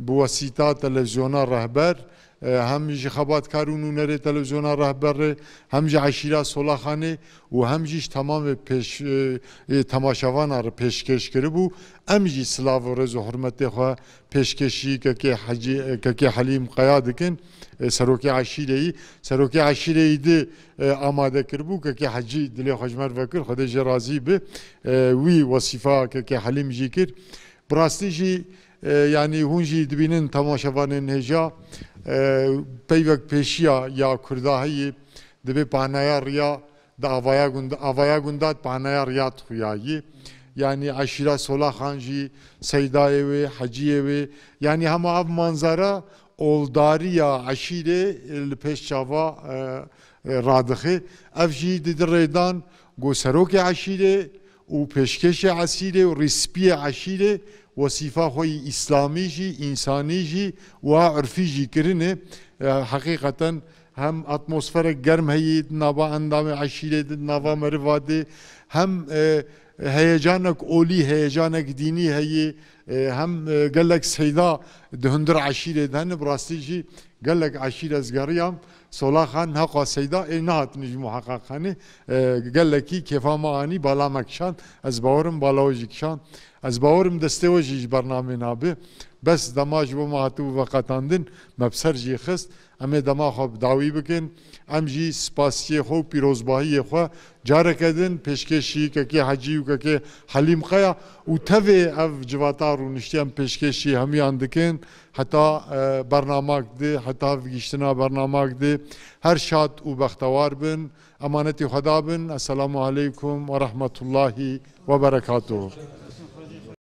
Speaker 1: بو واسطه تلویزیون رهبر هم جی خبات کارونو نره تلویزیون رهبر هم جی عشیره صلاخانه و هم جیش تمام پیش تماشاوان را پیشکش کربو ام جی سلاو رز و حرمت خو پیشکشی که حلیم قیاد کن سروکی عشیره ای ده آماده کربو که حجی دلی خجمر وکر خود جی رازی به وی وصفه که حلیم جی کر براستی جی yani hunji dibinin tamaşavanın heja peyvek peşiya ya Kurdahı dibe panayar ya da avaya gundat panayar ya tuyayı yani aşira sola hanji seydaye ve haciye ve yani hama av manzara oldari ya aşire peşçava radığı evji didireydan goseroke aşire و پیشکش عصیره و ریسپی عشیره وصفه خوی اسلامی جی انسانی جی و عرفی جی کرنه حقیقتا هم اتمسفر گرم هید نوا اندام عشیره نوا مرواده هم هیجانک اولی هیجانک دینی هی هم گلک سیدا دهندر عشیره دهن براستی جی گلک عشیره ازگاریم صلاخان حقا سیدا نهات نجم محقق خانه گلکی کفاما آنی بالا مکشان از باورم بالاوجی کشان از باورم دستوجی برنامه نابه بس دماج و مهاتو وقتاندن مبسر جی خست اما دما خواب داوی بکن ام جی سپاسی خو پیروزباهی خو جاره کدن پیشکشی که حجی و که حلیم قیا و توی اف جواتار و نشتیم پیشکشی همیان دکن حتی برنامه ده حتی ویشتنا برنامه ده هر شاد و بختوار بن امانت خدا بن السلام علیکم و رحمت الله و برکاته